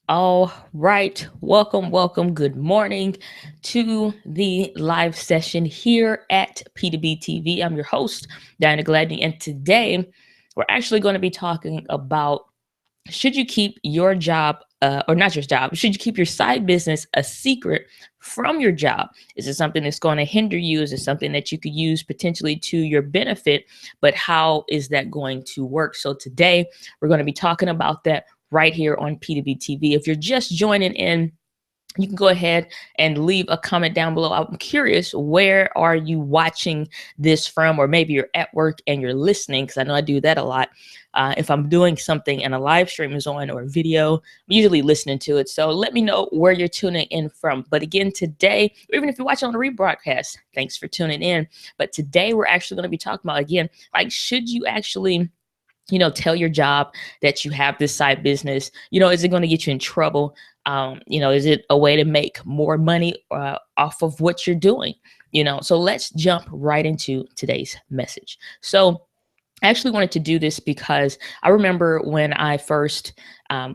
All right. Welcome, welcome. Good morning to the live session here at P2B TV. I'm your host, Diana Gladney, and today we're actually going to be talking about should you keep your job, or not your job, should you keep your side business a secret from your job? Is it something that's going to hinder you? Is it something that you could use potentially to your benefit? But how is that going to work? So today we're going to be talking about that right here on P2B TV. If you're just joining in, you can go ahead and leave a comment down below. I'm curious, where are you watching this from? Or maybe you're at work and you're listening, because I know I do that a lot. If I'm doing something and a live stream is on or a video, I'm usually listening to it. So let me know where you're tuning in from. But again, today, or even if you're watching on the rebroadcast, thanks for tuning in. But today we're actually going to be talking about, again, like, should you actually tell your job that you have this side business? Is it going to get you in trouble? Is it a way to make more money off of what you're doing? So let's jump right into today's message. So I actually wanted to do this because I remember when I first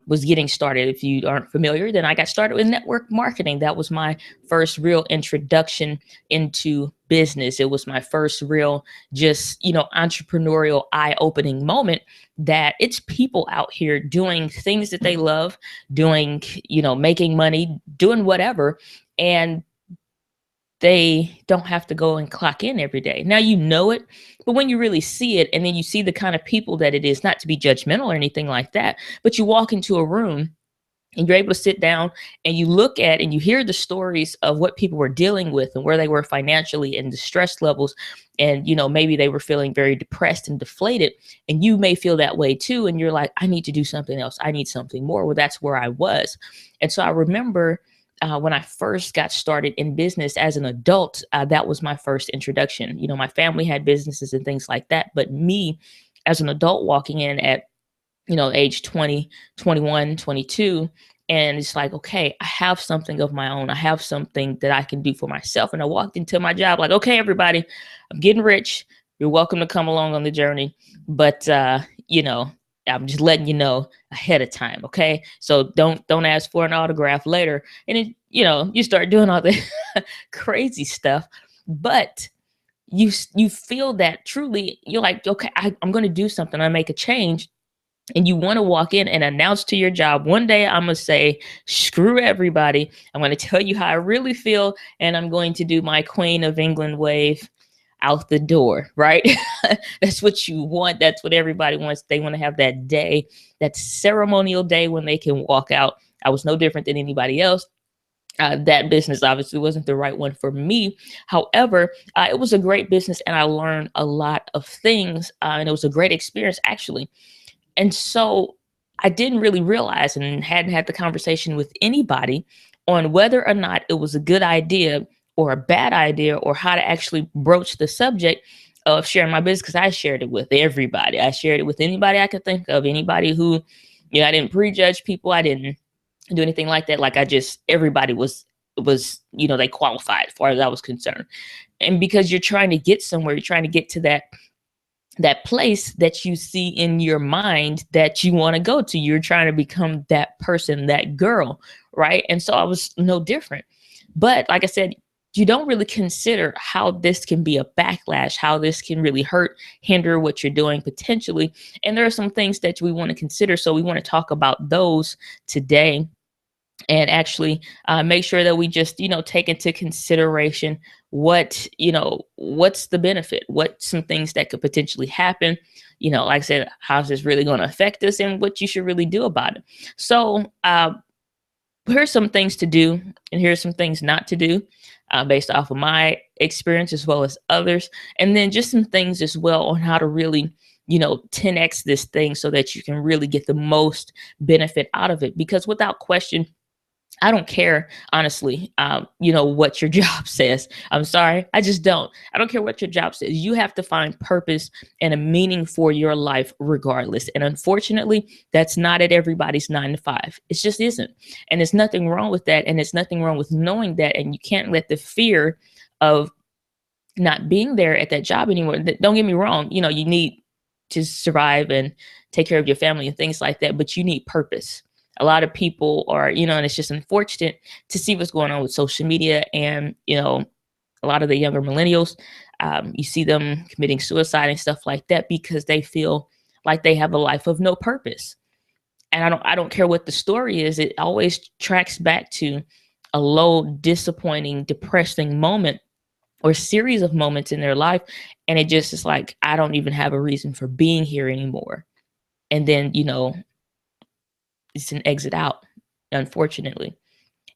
was getting started. If you aren't familiar, then I got started with network marketing. That was my first real introduction into business. It was my first real, just, entrepreneurial eye-opening moment that it's people out here doing things that they love, doing, making money, doing whatever. And they don't have to go and clock in every day. Now you know it, but when you really see it and then you see the kind of people that it is, not to be judgmental or anything like that, but you walk into a room and you're able to sit down and you look at and you hear the stories of what people were dealing with and where they were financially and the stress levels. And, maybe they were feeling very depressed and deflated. And you may feel that way too. And you're like, I need to do something else. I need something more. Well, that's where I was. And so I remember when I first got started in business as an adult, that was my first introduction. My family had businesses and things like that. But me as an adult walking in at, age 20, 21, 22, and it's like, okay, I have something of my own. I have something that I can do for myself. And I walked into my job like, okay, everybody, I'm getting rich. You're welcome to come along on the journey. But, I'm just letting you know ahead of time. Okay. So don't ask for an autograph later. And it, you start doing all the crazy stuff, but you feel that truly you're like, okay, I'm going to do something. I make a change. And you want to walk in and announce to your job, one day I'm going to say, screw everybody. I'm going to tell you how I really feel. And I'm going to do my Queen of England wave out the door, right? That's what you want. That's what everybody wants. They want to have that day, that ceremonial day when they can walk out. I was no different than anybody else. That business obviously wasn't the right one for me. However, it was a great business and I learned a lot of things. And it was a great experience, actually. And so I didn't really realize and hadn't had the conversation with anybody on whether or not it was a good idea or a bad idea or how to actually broach the subject of sharing my business, because I shared it with everybody. I shared it with anybody I could think of, anybody who, I didn't prejudge people. I didn't do anything like that. Like, everybody was, they qualified as far as I was concerned. And because you're trying to get somewhere, you're trying to get to that place that you see in your mind that you want to go to. You're trying to become that person, that girl, right? And so I was no different. But like I said, you don't really consider how this can be a backlash, how this can really hurt, hinder what you're doing potentially. And there are some things that we want to consider. So we want to talk about those today and actually make sure that we just take into consideration what's the benefit, what some things that could potentially happen, like I said, how's this really going to affect us and what you should really do about it. So here's some things to do and here's some things not to do, based off of my experience as well as others, and then just some things as well on how to really 10x this thing so that you can really get the most benefit out of it. Because without question, I don't care, honestly, what your job says. I'm sorry. I just don't. I don't care what your job says. You have to find purpose and a meaning for your life regardless. And unfortunately, that's not at everybody's 9 to 5. It just isn't. And there's nothing wrong with that. And there's nothing wrong with knowing that. And you can't let the fear of not being there at that job anymore. Don't get me wrong. You need to survive and take care of your family and things like that, but you need purpose. A lot of people are, and it's just unfortunate to see what's going on with social media. And, a lot of the younger millennials, you see them committing suicide and stuff like that because they feel like they have a life of no purpose. And I don't care what the story is. It always tracks back to a low, disappointing, depressing moment or series of moments in their life. And it just is like, I don't even have a reason for being here anymore. And then, it's an exit out, unfortunately.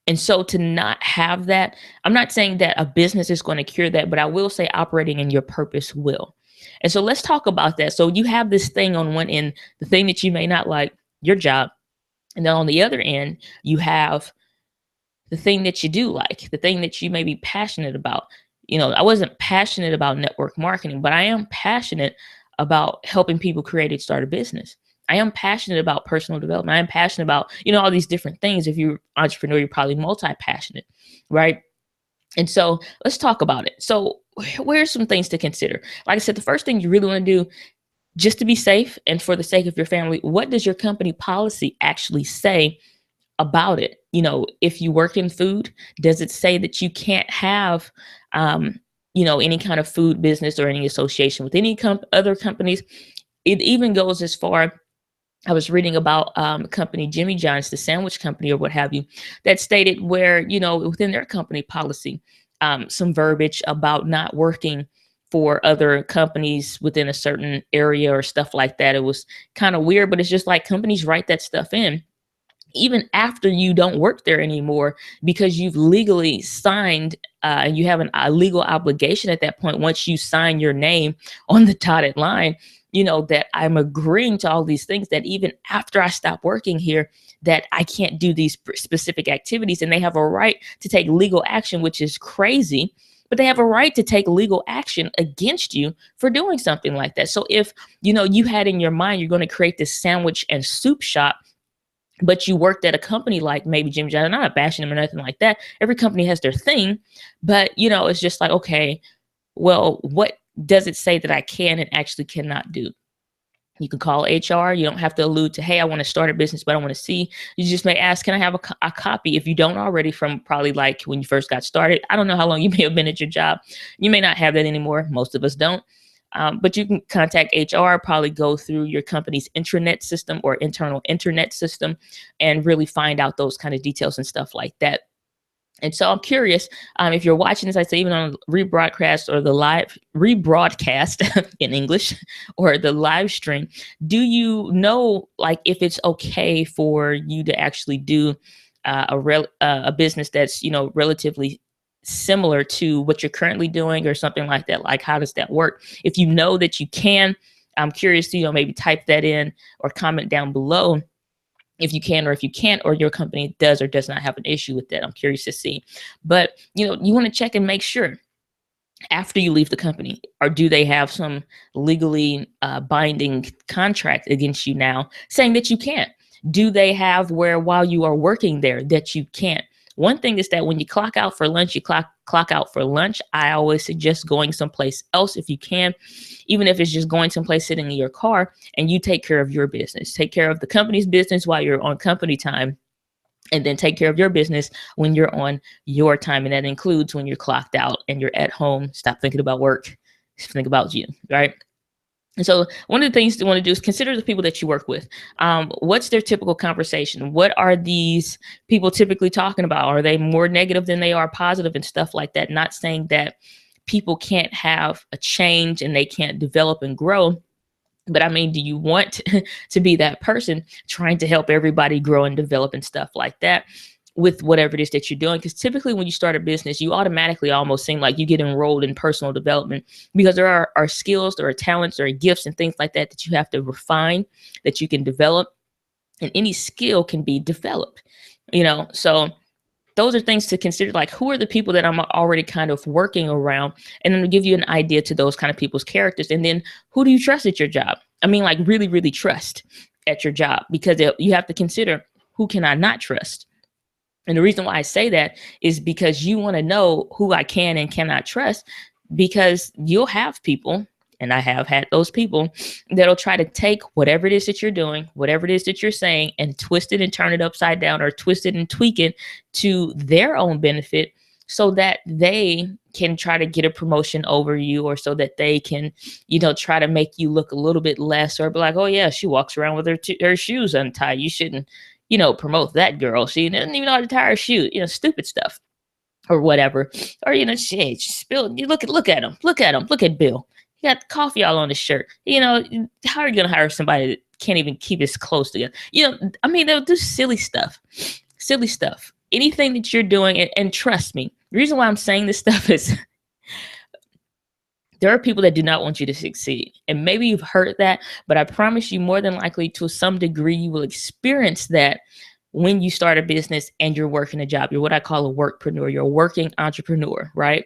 And so to not have that, I'm not saying that a business is going to cure that, but I will say operating in your purpose will. And so let's talk about that. So you have this thing on one end, the thing that you may not like, your job. And then on the other end, you have the thing that you do like, the thing that you may be passionate about. I wasn't passionate about network marketing, but I am passionate about helping people create and start a business. I am passionate about personal development. I am passionate about, all these different things. If you're an entrepreneur, you're probably multi-passionate, right? And so let's talk about it. So where's some things to consider? Like I said, the first thing you really want to do, just to be safe and for the sake of your family, what does your company policy actually say about it? If you work in food, does it say that you can't have, any kind of food business or any association with any other companies? It even goes as far. I was reading about a company, Jimmy John's, the sandwich company or what have you, that stated where, within their company policy, some verbiage about not working for other companies within a certain area or stuff like that. It was kind of weird, but it's just like companies write that stuff in even after you don't work there anymore, because you've legally signed and you have a legal obligation at that point. Once you sign your name on the dotted line, that I'm agreeing to all these things, that even after I stop working here, that I can't do these specific activities. And they have a right to take legal action, which is crazy, but they have a right to take legal action against you for doing something like that. So if, you had in your mind, you're going to create this sandwich and soup shop, but you worked at a company like maybe Jimmy John's, I'm not bashing them or nothing like that. Every company has their thing, but it's just like, okay, well, what does it say that I can and actually cannot do? You can call HR. You don't have to allude to, hey, I want to start a business, but I want to see. You just may ask, can I have a copy, if you don't already, from probably like when you first got started. I don't know how long you may have been at your job. You may not have that anymore. Most of us don't. But you can contact HR, probably go through your company's intranet system or internal internet system and really find out those kind of details and stuff like that. And so I'm curious, if you're watching this, I say even on rebroadcast or the live rebroadcast in English or the live stream, do you know, like, if it's okay for you to actually do a business that's, relatively similar to what you're currently doing or something like that? Like, how does that work? If you know that you can, I'm curious to, maybe type that in or comment down below if you can or if you can't, or your company does or does not have an issue with that. I'm curious to see. But, you want to check and make sure after you leave the company, or do they have some legally binding contract against you now saying that you can't? Do they have where while you are working there that you can't? One thing is that when you clock out for lunch, you clock out for lunch. I always suggest going someplace else if you can, even if it's just going someplace, sitting in your car, and you take care of your business. Take care of the company's business while you're on company time, and then take care of your business when you're on your time. And that includes when you're clocked out and you're at home. Stop thinking about work. Just think about you, right? And so one of the things you want to do is consider the people that you work with. What's their typical conversation? What are these people typically talking about? Are they more negative than they are positive and stuff like that? Not saying that people can't have a change and they can't develop and grow. But I mean, do you want to be that person trying to help everybody grow and develop and stuff like that with whatever it is that you're doing? Because typically when you start a business, you automatically almost seem like you get enrolled in personal development, because there are skills, there are talents, there are gifts and things like that that you have to refine, that you can develop. And any skill can be developed, so those are things to consider. Like, who are the people that I'm already kind of working around? And then to give you an idea to those kind of people's characters. And then who do you trust at your job? I mean, like, really, really trust at your job, because you have to consider, who can I not trust? And the reason why I say that is because you want to know who I can and cannot trust, because you'll have people, and I have had those people that'll try to take whatever it is that you're doing, whatever it is that you're saying, and twist it and turn it upside down, or twist it and tweak it to their own benefit, so that they can try to get a promotion over you, or so that they can, try to make you look a little bit less, or be like, oh yeah, she walks around with her shoes untied. You shouldn't, promote that girl. She doesn't even know how to tie her shoe, stupid stuff or whatever. Or, she spilled, you look at him, look at Bill. He got coffee all on his shirt. How are you going to hire somebody that can't even keep his clothes together? I mean, they'll do silly stuff. Anything that you're doing, and trust me, the reason why I'm saying this stuff is there are people that do not want you to succeed. And maybe you've heard that, but I promise you, more than likely, to some degree, you will experience that when you start a business and you're working a job. You're what I call a workpreneur. You're a working entrepreneur, right?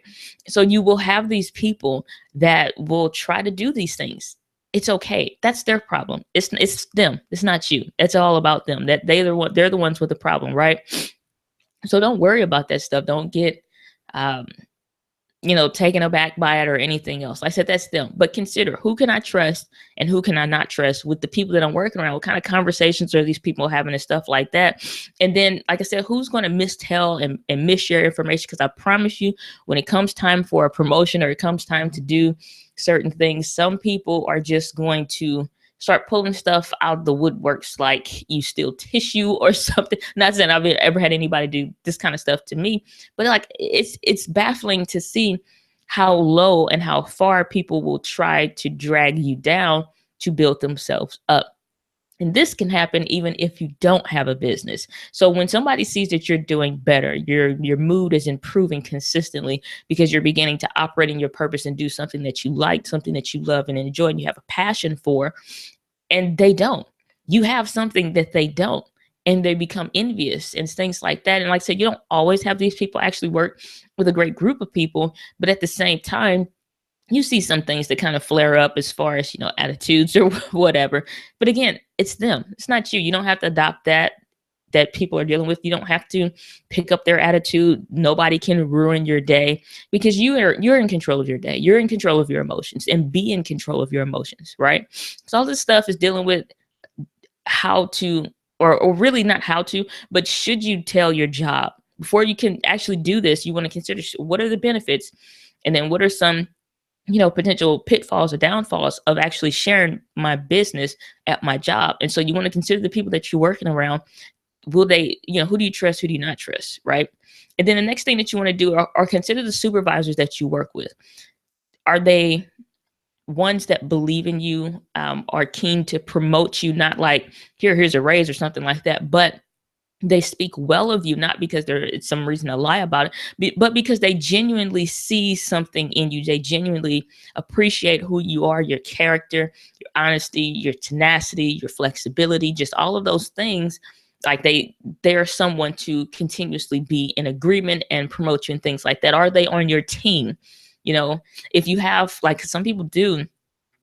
So you will have these people that will try to do these things. It's okay. That's their problem. It's them. It's not you. It's all about them. That they're the ones with the problem, right? So don't worry about that stuff. Don't get taken aback by it or anything else. Like I said, that's them. But consider, who can I trust and who can I not trust with the people that I'm working around? What kind of conversations are these people having and stuff like that? And then, like I said, who's going to mistell and misshare information? Because I promise you, when it comes time for a promotion, or it comes time to do certain things, some people are just going to start pulling stuff out of the woodworks, like you steal tissue or something. Not saying I've ever had anybody do this kind of stuff to me, but like it's baffling to see how low and how far people will try to drag you down to build themselves up. And this can happen even if you don't have a business. So when somebody sees that you're doing better, your mood is improving consistently because you're beginning to operate in your purpose and do something that you like, something that you love and enjoy, and you have a passion for, and they don't. You have something that they don't, and they become envious and things like that. And like I said, you don't always have these people actually work with a great group of people, but at the same time, you see some things that kind of flare up as far as, attitudes or whatever. But again, it's them. It's not you. You don't have to adopt that people are dealing with. You don't have to pick up their attitude. Nobody can ruin your day, because you're in control of your day. You're in control of your emotions, and be in control of your emotions, right? So all this stuff is dealing with how to, or really not how to, but should you tell your job. Before you can actually do this, you want to consider, what are the benefits? And then what are some potential pitfalls or downfalls of actually sharing my business at my job? And so you want to consider the people that you're working around. Will they, who do you trust? Who do you not trust? Right. And then the next thing that you want to do are consider the supervisors that you work with. Are they ones that believe in you, are keen to promote you, not like, here's a raise or something like that, but they speak well of you, not because there's some reason to lie about it, but because they genuinely see something in you. They genuinely appreciate who you are, your character, your honesty, your tenacity, your flexibility, just all of those things. Like they're someone to continuously be in agreement and promote you and things like that. Are they on your team? If you have, like some people do,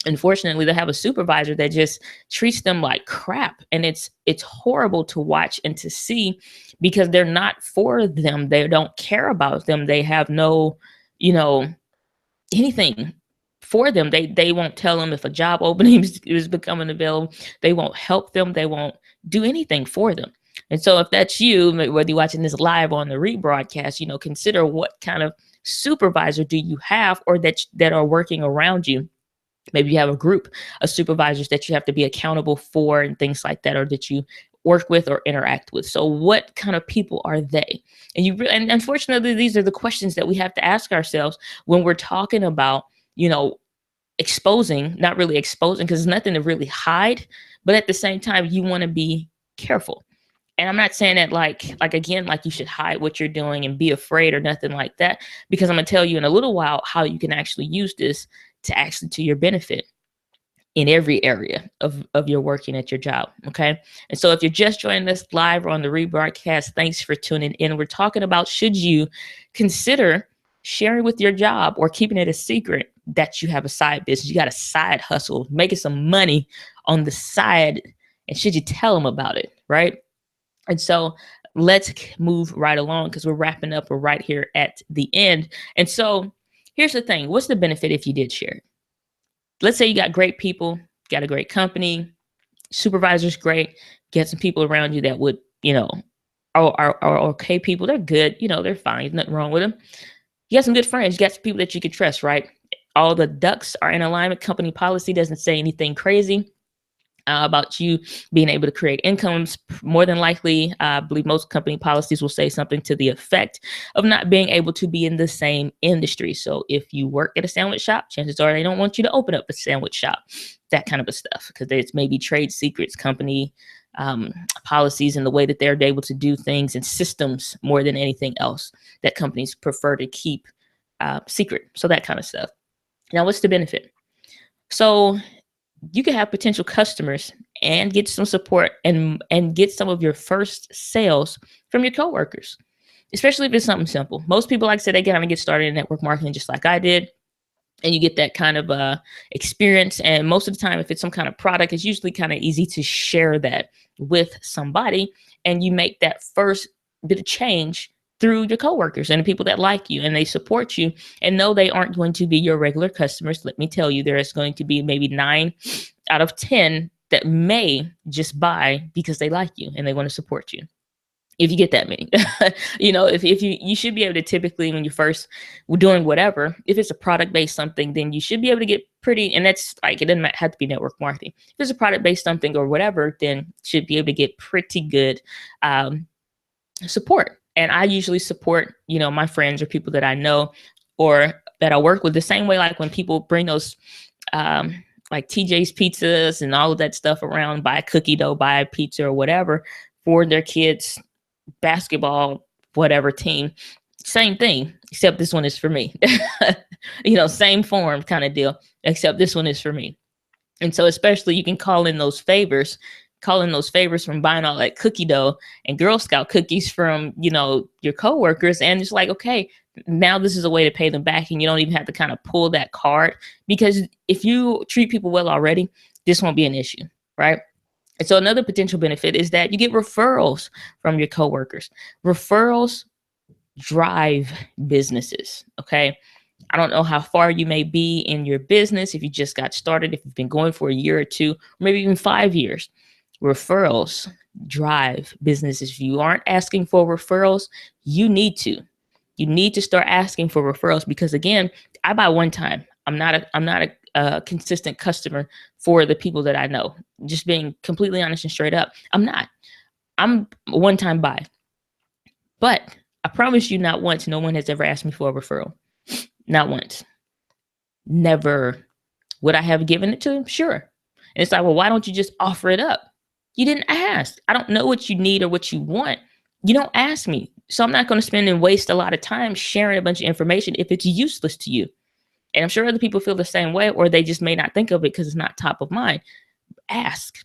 unfortunately, they have a supervisor that just treats them like crap, and it's horrible to watch and to see, because they're not for them. They don't care about them. They have no, anything for them. They won't tell them if a job opening is becoming available. They won't help them. They won't do anything for them. And so if that's you, whether you're watching this live on the rebroadcast, consider what kind of supervisor do you have, or that are working around you. Maybe you have a group of supervisors that you have to be accountable for and things like that, or that you work with or interact with. So what kind of people are they? And unfortunately, these are the questions that we have to ask ourselves when we're talking about, exposing, not really exposing, because there's nothing to really hide, but at the same time, you want to be careful. And I'm not saying that like again, like you should hide what you're doing and be afraid or nothing like that, because I'm going to tell you in a little while how you can actually use this to your benefit in every area of your working at your job. Okay. And so if you're just joining us live or on the rebroadcast, thanks for tuning in. We're talking about, should you consider sharing with your job or keeping it a secret that you have a side business? You got a side hustle, making some money on the side. And should you tell them about it? Right. And so let's move right along, because we're wrapping up. We're right here at the end. And so here's the thing. What's the benefit if you did share it? let's say you got great people, got a great company, supervisor's great, get some people around you that would, are okay people. They're good, they're fine. There's nothing wrong with them. You got some good friends. You got some people that you can trust, right? All the ducks are in alignment. Company policy doesn't say anything crazy about you being able to create incomes. More than likely, I believe most company policies will say something to the effect of not being able to be in the same industry. So if you work at a sandwich shop, chances are they don't want you to open up a sandwich shop, that kind of a stuff, because it's maybe trade secrets, company policies, and the way that they're able to do things and systems more than anything else that companies prefer to keep secret. So that kind of stuff. Now, what's the benefit? So you can have potential customers and get some support and get some of your first sales from your coworkers, especially if it's something simple. Most people, like I said, they kind of get started in network marketing just like I did. And you get that kind of experience. And most of the time, if it's some kind of product, it's usually kind of easy to share that with somebody. And you make that first bit of change through your coworkers and the people that like you and they support you. And no, they aren't going to be your regular customers. Let me tell you, there is going to be maybe 9 out of 10 that may just buy because they like you and they want to support you. If you get that many, if you should be able to typically, when you first doing whatever, if it's a product based something, then you should be able to get pretty, and that's like, it doesn't have to be network marketing. If it's a product based something or whatever, then should be able to get pretty good support. And I usually support, my friends or people that I know or that I work with the same way, like when people bring those, like TJ's pizzas and all of that stuff around, buy a cookie dough, buy a pizza or whatever for their kids' basketball, whatever team, same thing, except this one is for me. Same form kind of deal, except this one is for me. And so especially you can call in those favors from buying all that cookie dough and Girl Scout cookies from, your coworkers. And it's like, okay, now this is a way to pay them back. And you don't even have to kind of pull that card, because if you treat people well already, this won't be an issue, right? And so another potential benefit is that you get referrals from your coworkers. Referrals drive businesses. Okay. I don't know how far you may be in your business, if you just got started, if you've been going for a year or two, or maybe even 5 years. Referrals drive businesses. If you aren't asking for referrals, you need to. You need to start asking for referrals, because again, I buy one time. I'm not a consistent customer for the people that I know. Just being completely honest and straight up, I'm not. I'm a one-time buy. But I promise you, not once, no one has ever asked me for a referral. Not once. Never. Would I have given it to them? Sure. And it's like, well, why don't you just offer it up? You didn't ask. I don't know what you need or what you want. You don't ask me. So I'm not going to spend and waste a lot of time sharing a bunch of information if it's useless to you. And I'm sure other people feel the same way, or they just may not think of it because it's not top of mind. Ask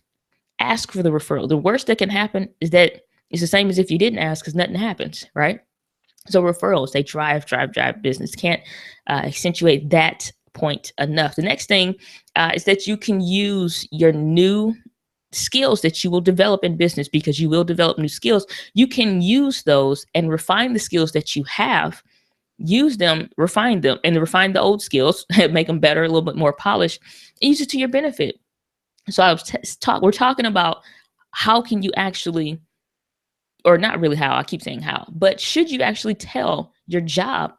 for the referral. The worst that can happen is that it's the same as if you didn't ask, because nothing happens, right? So referrals, they drive business. Can't accentuate that point enough. The next thing is that you can use your new skills that you will develop in business, because you will develop new skills. You can use those and refine the skills that you have. Use them, refine them, and refine the old skills, make them better, a little bit more polished, and use it to your benefit. So we're talking about how can you actually, or not really how, I keep saying how, but should you actually tell your job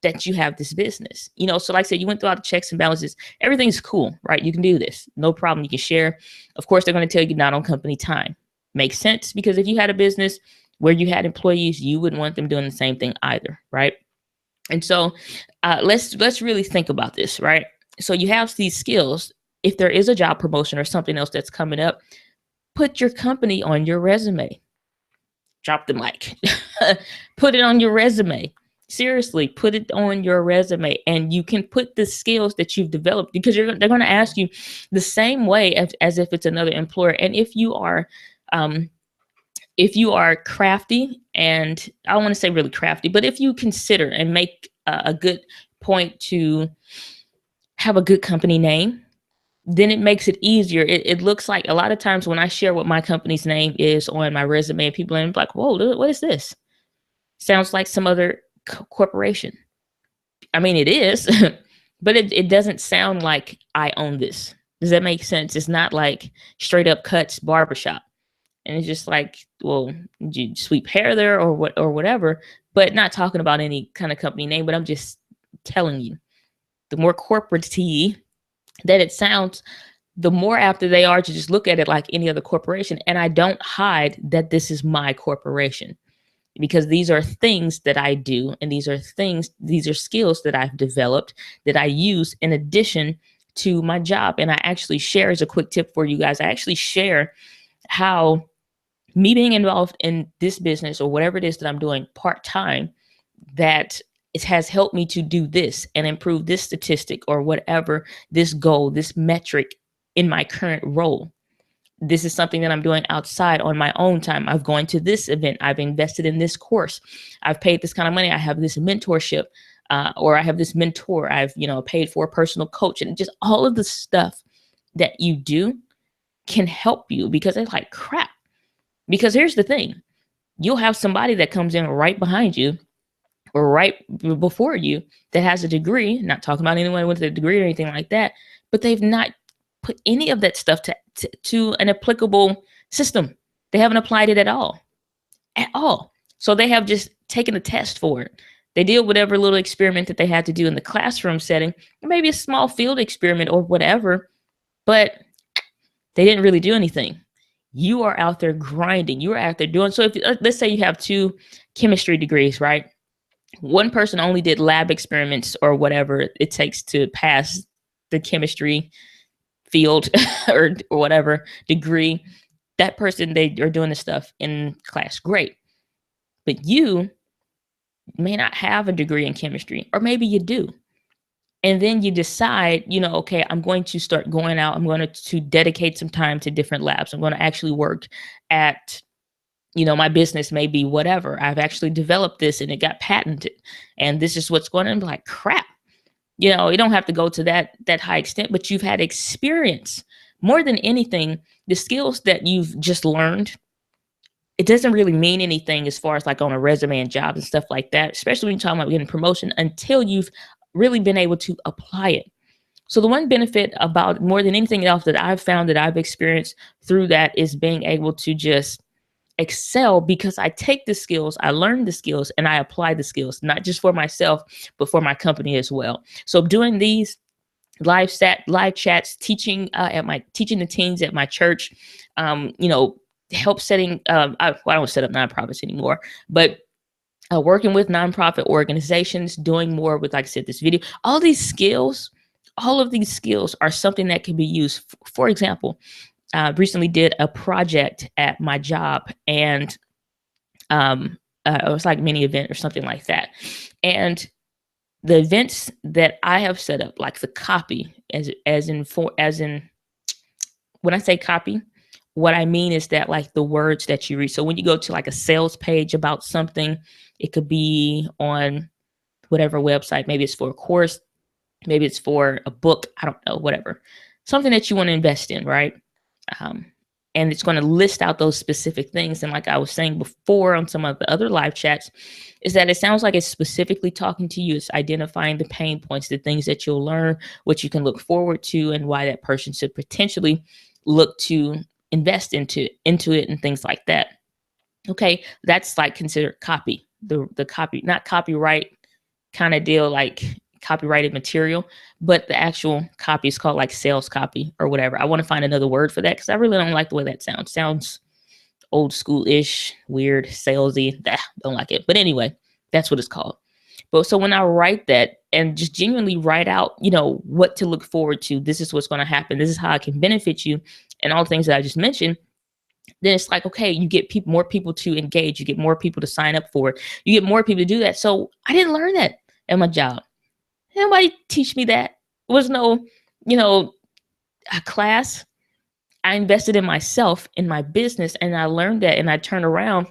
that you have this business? So like I said, you went through all the checks and balances. Everything's cool, right? You can do this. No problem. You can share. Of course, they're going to tell you not on company time. Makes sense, because if you had a business where you had employees, you wouldn't want them doing the same thing either, right? And so let's really think about this, right? So you have these skills. If there is a job promotion or something else that's coming up, put your company on your resume. Drop the mic. Put it on your resume. Seriously, put it on your resume, and you can put the skills that you've developed, because they're going to ask you the same way as if it's another employer. And if you are crafty, and I don't want to say really crafty, but if you consider and make a good point to have a good company name, then it makes it easier. It looks like a lot of times when I share what my company's name is on my resume, people are like, whoa, what is this? Sounds like some other corporation. I mean, it is, but it doesn't sound like I own this. Does that make sense? It's not like straight up cuts barbershop. And it's just like, well, you sweep hair there or what or whatever, but not talking about any kind of company name, but I'm just telling you, the more corporate that it sounds, the more apt they are to just look at it like any other corporation. And I don't hide that this is my corporation, because these are things that I do, and these are skills that I've developed that I use in addition to my job. And I actually share, as a quick tip for you guys, I actually share how me being involved in this business or whatever it is that I'm doing part time, that it has helped me to do this and improve this statistic or whatever, this goal, this metric in my current role. This is something that I'm doing outside on my own time. I've gone to this event. I've invested in this course. I've paid this kind of money. I have this mentorship, or I have this mentor. I've, paid for a personal coach, and just all of the stuff that you do can help you, because it's like crap. Because here's the thing, you'll have somebody that comes in right behind you or right before you that has a degree, not talking about anyone with a degree or anything like that, but they've not put any of that stuff to an applicable system. They haven't applied it at all. At all. So they have just taken a test for it. They did whatever little experiment that they had to do in the classroom setting, or maybe a small field experiment or whatever, but they didn't really do anything. You are out there grinding. You are out there doing. So if let's say you have 2 chemistry degrees, right? One person only did lab experiments or whatever it takes to pass the chemistry field or whatever degree. That person, they are doing the stuff in class. Great. But you may not have a degree in chemistry, or maybe you do. And then you decide, okay, I'm going to start going out. I'm going to dedicate some time to different labs. I'm going to actually work at, my business may be whatever. I've actually developed this and it got patented. And this is what's going on. Be like, crap. You don't have to go to that high extent, but you've had experience. More than anything, the skills that you've just learned, it doesn't really mean anything as far as like on a resume and jobs and stuff like that, especially when you're talking about getting promotion, until you've really been able to apply it. So the one benefit about more than anything else that I've found that I've experienced through that is being able to just excel, because I take the skills, I learn the skills, and I apply the skills, not just for myself, but for my company as well. So doing these live chats, teaching teaching the teens at my church, help setting, I don't set up nonprofits anymore, but working with nonprofit organizations, doing more with, like I said, this video, all of these skills are something that can be used. For example, recently did a project at my job, and it was like a mini event or something like that. And the events that I have set up, like the copy, as in when I say copy, what I mean is that like the words that you read. So when you go to like a sales page about something, it could be on whatever website. Maybe it's for a course, maybe it's for a book. I don't know, whatever. Something that you want to invest in, right? And it's going to list out those specific things. And like I was saying before on some of the other live chats, is that it sounds like it's specifically talking to you. It's identifying the pain points, the things that you'll learn, what you can look forward to, and why that person should potentially look to invest into it and things like that. Okay, that's like considered copy. The copy, not copyright kind of deal, like copyrighted material, but the actual copy is called like sales copy or whatever. I want to find another word for that, because I really don't like the way that sounds. Sounds old school-ish, weird, salesy. Don't like it. But anyway, that's what it's called. But so when I write that and just genuinely write out, what to look forward to, this is what's going to happen, this is how it can benefit you, and all the things that I just mentioned, then it's like, okay, you get more people to engage, you get more people to sign up for it, you get more people to do that. So I didn't learn that at my job. Nobody teach me that. There was no, a class. I invested in myself, in my business, and I learned that, and I turned around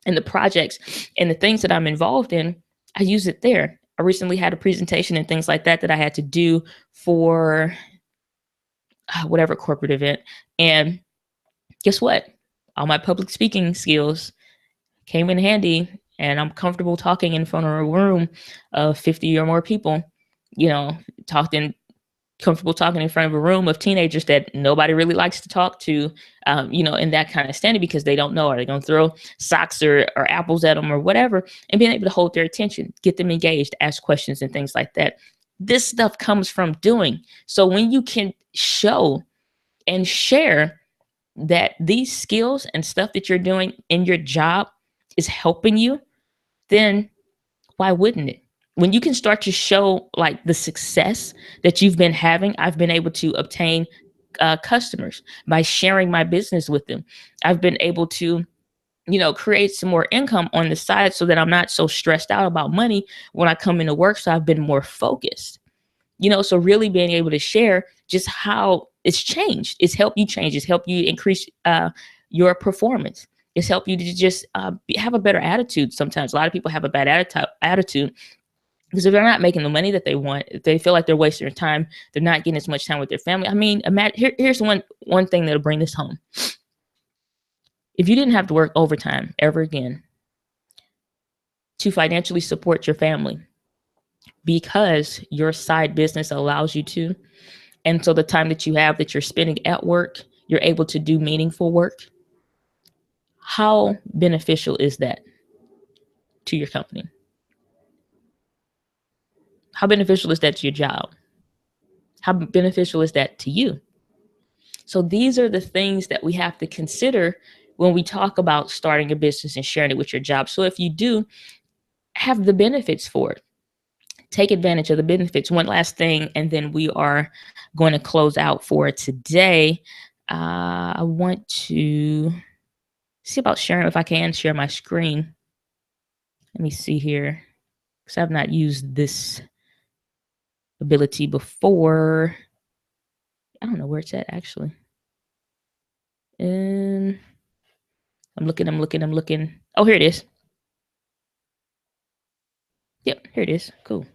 in the projects and the things that I'm involved in, I use it there. I recently had a presentation and things like that I had to do for whatever corporate event. And guess what? All my public speaking skills came in handy, and I'm comfortable talking in front of a room of 50 or more people. you know, talking comfortable talking in front of a room of teenagers that nobody really likes to talk to, you know, in that kind of standing because they don't know, are they going to throw socks or apples at them or whatever, and being able to hold their attention, get them engaged, ask questions and things like that. This stuff comes from doing. So when you can show and share that these skills and stuff that you're doing in your job is helping you, then why wouldn't it? When you can start to show like the success that you've been having, I've been able to obtain customers by sharing my business with them. I've been able to, you know, create some more income on the side so that I'm not so stressed out about money when I come into work. So I've been more focused, you know, so really being able to share just how it's changed. It's helped you change. It's helped you increase your performance. It's helped you to just have a better attitude. Sometimes a lot of people have a bad attitude because if they're not making the money that they want, if they feel like they're wasting their time, they're not getting as much time with their family. I mean, here's one thing that'll bring this home. If you didn't have to work overtime ever again to financially support your family because your side business allows you to, and so the time that you have that you're spending at work, you're able to do meaningful work, how beneficial is that to your company? How beneficial is that to your job? How beneficial is that to you? So these are the things that we have to consider when we talk about starting a business and sharing it with your job. So if you do have the benefits for it, take advantage of the benefits. One last thing, and then we are going to close out for today. I want to see about sharing, if I can share my screen. Let me see here, because I've not used this ability before. I don't know where it's at actually. And I'm looking. Oh, here it is. Yep, here it is. Cool.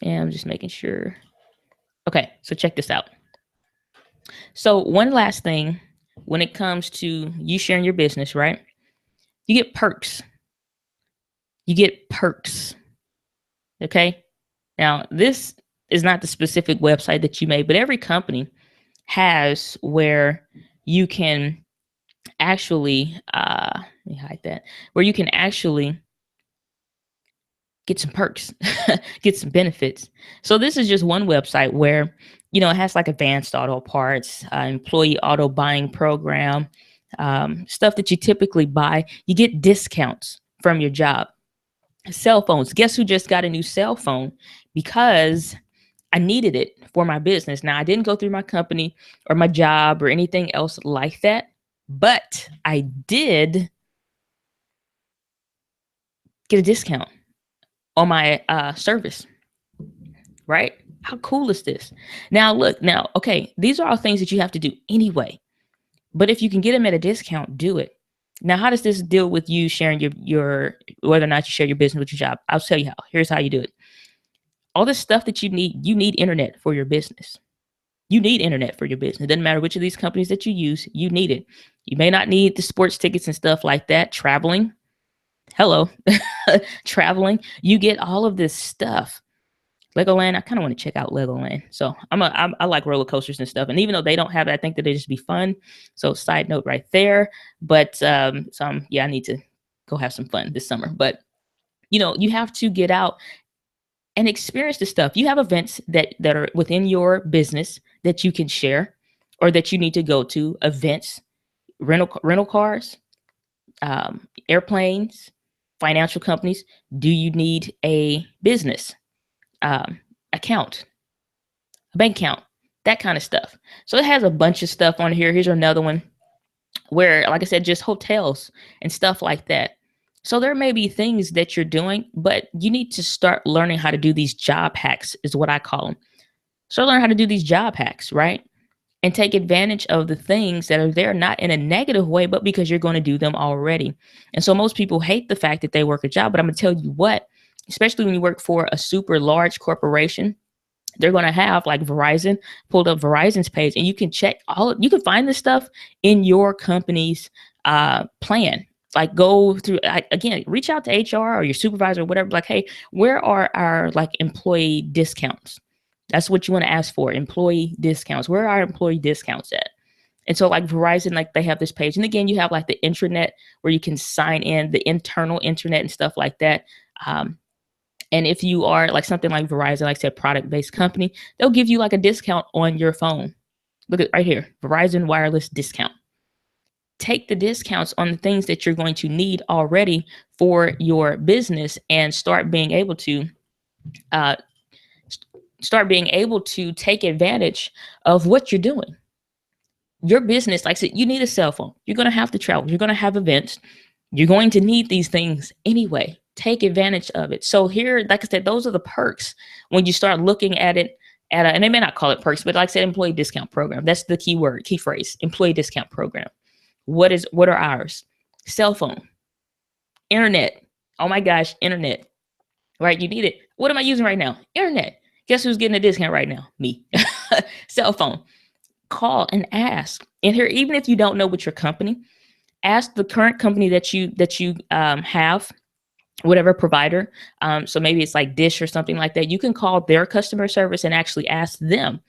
And I'm just making sure. Okay, so check this out. So one last thing, when it comes to you sharing your business, right? You get perks. You get perks. Okay. Now, this is not the specific website that you made, but every company has where you can actually, let me hide that, where you can actually get some perks, get some benefits. So this is just one website where, you know, it has like advanced auto parts, employee auto buying program, stuff that you typically buy. You get discounts from your job. Cell phones. Guess who just got a new cell phone? Because I needed it for my business. Now, I didn't go through my company or my job or anything else like that, but I did get a discount on my service, right? How cool is this? Now, look, now, okay, these are all things that you have to do anyway. But if you can get them at a discount, do it. Now, how does this deal with you sharing your whether or not you share your business with your job? I'll tell you how. Here's how you do it. All this stuff that you need internet for your business. You need internet for your business. It doesn't matter which of these companies that you use, you need it. You may not need the sports tickets and stuff like that. Traveling. Hello. Traveling. You get all of this stuff. Legoland, I kind of want to check out Legoland. So I like roller coasters and stuff. And even though they don't have it, I think that they just be fun. So side note right there. But I need to go have some fun this summer. But you know, you have to get out and experience the stuff. You have events that are within your business that you can share or that you need to go to, events, rental cars, airplanes, financial companies. Do you need a business account, a bank account, that kind of stuff? So it has a bunch of stuff on here. Here's another one where, like I said, just hotels and stuff like that. So there may be things that you're doing, but you need to start learning how to do these job hacks, is what I call them. Start learning how to do these job hacks, right? And take advantage of the things that are there, not in a negative way, but because you're going to do them already. And so most people hate the fact that they work a job, but I'm going to tell you what, especially when you work for a super large corporation, they're going to have like Verizon, pulled up Verizon's page, and you can check you can find this stuff in your company's plan. Like go through, again, reach out to HR or your supervisor or whatever. Like, hey, where are our like employee discounts? That's what you want to ask for, employee discounts. Where are our employee discounts at? And so like Verizon, like they have this page. And again, you have like the intranet where you can sign in, the internal internet and stuff like that. And if you are like something like Verizon, like I said, product-based company, they'll give you like a discount on your phone. Look at right here, Verizon wireless discount. Take the discounts on the things that you're going to need already for your business and start being able to uh, take advantage of what you're doing. Your business, like I said, you need a cell phone. You're going to have to travel. You're going to have events. You're going to need these things anyway. Take advantage of it. So here, like I said, those are the perks when you start looking at it and they may not call it perks, but like I said, employee discount program. That's the key word, key phrase, employee discount program. What are ours? Cell phone, internet. Oh my gosh, internet, right? You need it. What am I using right now? Internet. Guess who's getting a discount right now? Me. Cell phone. Call and ask. And here, even if you don't know what your company, ask the current company that you have, whatever provider. So maybe it's like Dish or something like that. You can call their customer service and actually ask them,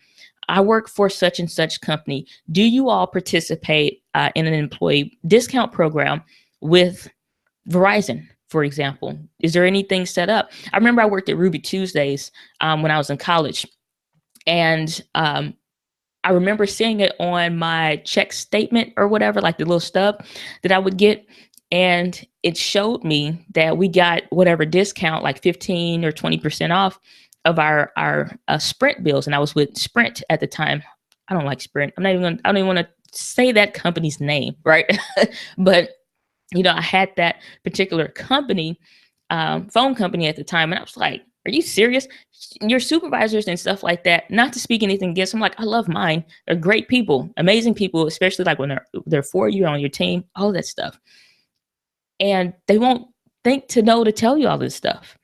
I work for such and such company. Do you all participate in an employee discount program with Verizon, for example? Is there anything set up? I remember I worked at Ruby Tuesdays when I was in college. And I remember seeing it on my check statement or whatever, like the little stub that I would get. And it showed me that we got whatever discount, like 15 or 20% off of our Sprint bills. And I was with Sprint at the time. I don't like Sprint. I don't even want to say that company's name, right? But, you know, I had that particular company, phone company at the time. And I was like, are you serious? Your supervisors and stuff like that, not to speak anything against them, like I love mine. They're great people, amazing people, especially like when they're for you on your team, all that stuff. And they won't think to know to tell you all this stuff.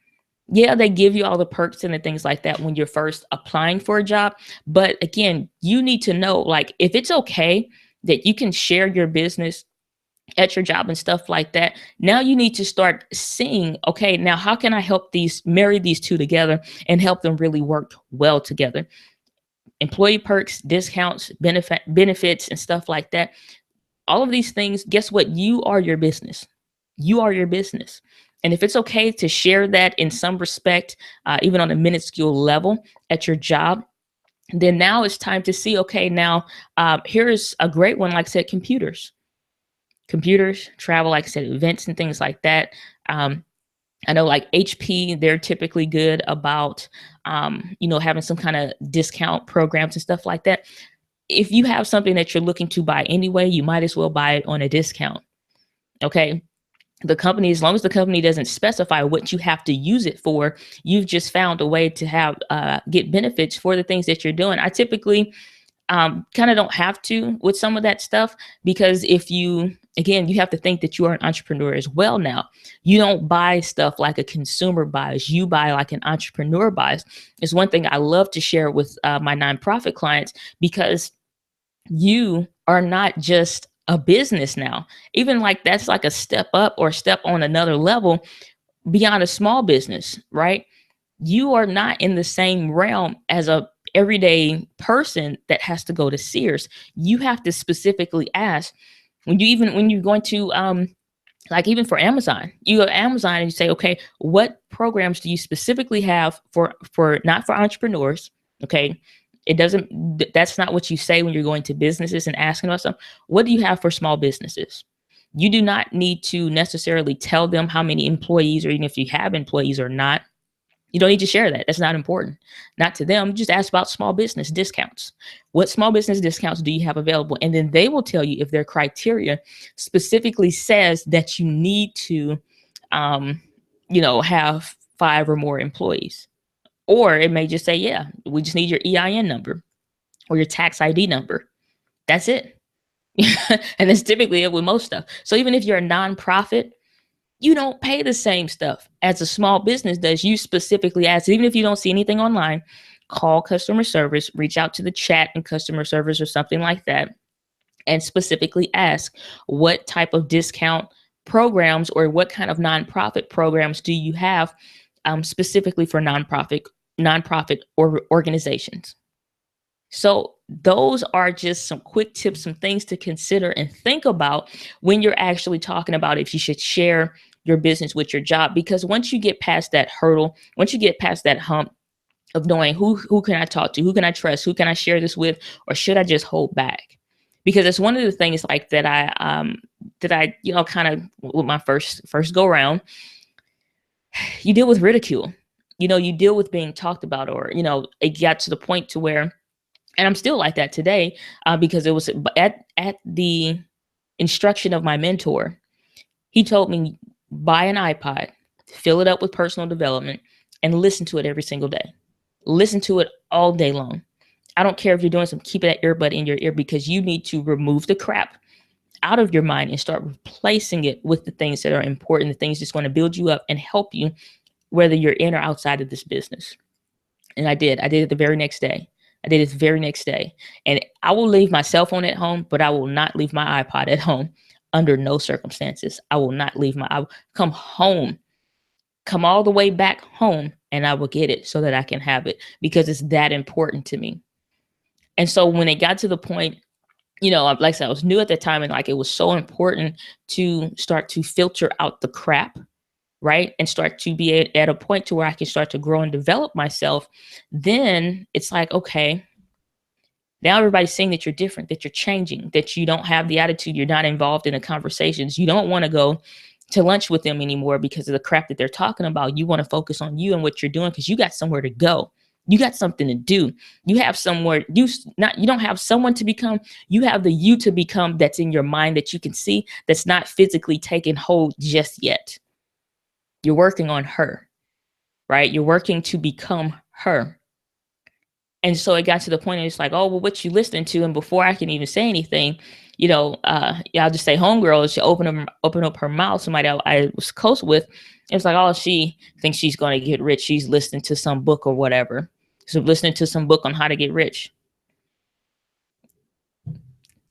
Yeah, they give you all the perks and the things like that when you're first applying for a job. But again, you need to know, like, if it's okay that you can share your business at your job and stuff like that. Now you need to start seeing, okay, now how can I help marry these two together and help them really work well together? Employee perks, discounts, benefits, and stuff like that. All of these things, guess what? You are your business. You are your business. And if it's okay to share that in some respect, even on a minuscule level at your job, then now it's time to see, okay, now here's a great one, like I said, computers, travel, like I said, events and things like that. I know like HP, they're typically good about, having some kind of discount programs and stuff like that. If you have something that you're looking to buy anyway, you might as well buy it on a discount. Okay. The company, as long as the company doesn't specify what you have to use it for, you've just found a way to have get benefits for the things that you're doing. I typically kind of don't have to with some of that stuff, because you have to think that you are an entrepreneur as well. Now, you don't buy stuff like a consumer buys, you buy like an entrepreneur buys. It's one thing I love to share with my nonprofit clients, because you are not just a business now. Even like that's like a step up or step on another level beyond a small business, right? You are not in the same realm as a everyday person that has to go to Sears. You have to specifically ask when you're going to like even for Amazon, you go to Amazon and you say, okay, what programs do you specifically have for not for entrepreneurs? Okay. That's not what you say when you're going to businesses and asking about something. What do you have for small businesses? You do not need to necessarily tell them how many employees, or even if you have employees or not. You don't need to share that. That's not important. Not to them. Just ask about small business discounts. What small business discounts do you have available? And then they will tell you if their criteria specifically says that you need to, have 5 or more employees. Or it may just say, yeah, we just need your EIN number or your tax ID number. That's it. And that's typically it with most stuff. So even if you're a nonprofit, you don't pay the same stuff as a small business does. You specifically ask, even if you don't see anything online, call customer service, reach out to the chat and customer service or something like that, and specifically ask, what type of discount programs or what kind of nonprofit programs do you have, specifically for nonprofit or organizations. So those are just some quick tips, some things to consider and think about when you're actually talking about if you should share your business with your job. Because once you get past that hurdle, once you get past that hump of knowing who can I talk to, who can I trust, who can I share this with, or should I just hold back? Because it's one of the things like that I kind of with my first go around, you deal with ridicule. You deal with being talked about, or it got to the point to where, and I'm still like that today, because it was at the instruction of my mentor. He told me, buy an iPod, fill it up with personal development, and listen to it every single day. Listen to it all day long. I don't care if you're doing some, keep that earbud in your ear, because you need to remove the crap out of your mind and start replacing it with the things that are important, the things that's going to build you up and help you, whether you're in or outside of this business. And I did it the very next day. I did it the very next day. And I will leave my cell phone at home, but I will not leave my iPod at home under no circumstances. I will not I will come home, come all the way back home, and I will get it so that I can have it, because it's that important to me. And so when it got to the point, like I said, I was new at that time, and like it was so important to start to filter out the crap, right? And start to be at a point to where I can start to grow and develop myself. Then it's like, okay, now everybody's seeing that you're different, that you're changing, that you don't have the attitude, you're not involved in the conversations. You don't want to go to lunch with them anymore because of the crap that they're talking about. You want to focus on you and what you're doing, because you got somewhere to go. You got something to do. You have somewhere, you don't have someone to become, you have the you to become that's in your mind, that you can see, that's not physically taking hold just yet. You're working on her, right? You're working to become her. And so it got to the point, and it's like, oh, well, what you listening to? And before I can even say anything, I'll just say homegirl, she open up her mouth, somebody I was close with. It's like, oh, she thinks she's going to get rich. She's listening to some book or whatever. So listening to some book on how to get rich.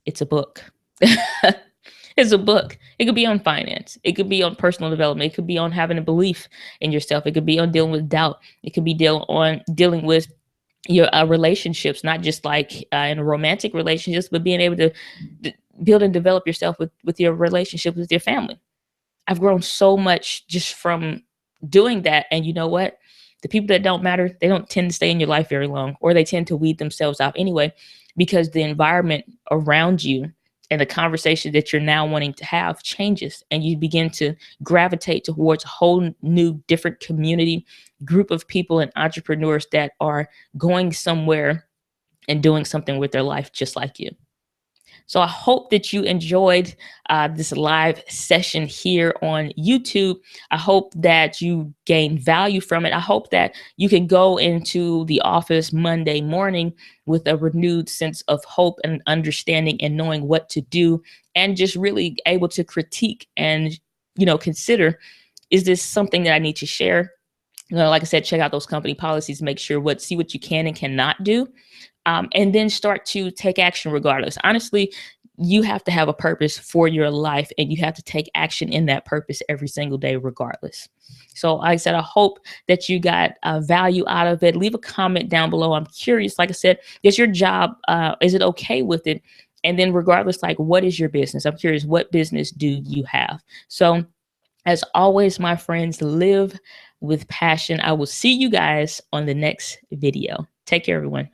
It's a book. It's a book. It could be on finance. It could be on personal development. It could be on having a belief in yourself. It could be on dealing with doubt. It could be dealing with your relationships, not just like in a romantic relationships, but being able to build and develop yourself with your relationship with your family. I've grown so much just from doing that. And you know what? The people that don't matter, they don't tend to stay in your life very long, or they tend to weed themselves out anyway, because the environment around you and the conversation that you're now wanting to have changes, and you begin to gravitate towards a whole new different community, group of people and entrepreneurs that are going somewhere and doing something with their life just like you. So I hope that you enjoyed this live session here on YouTube. I hope that you gained value from it. I hope that you can go into the office Monday morning with a renewed sense of hope and understanding, and knowing what to do, and just really able to critique and, consider, is this something that I need to share? Like I said, check out those company policies, make sure see what you can and cannot do. And then start to take action regardless. Honestly, you have to have a purpose for your life, and you have to take action in that purpose every single day regardless. So like I said, I hope that you got value out of it. Leave a comment down below. I'm curious, like I said, is your job, is it okay with it? And then regardless, like, what is your business? I'm curious, what business do you have? So as always, my friends, live with passion. I will see you guys on the next video. Take care, everyone.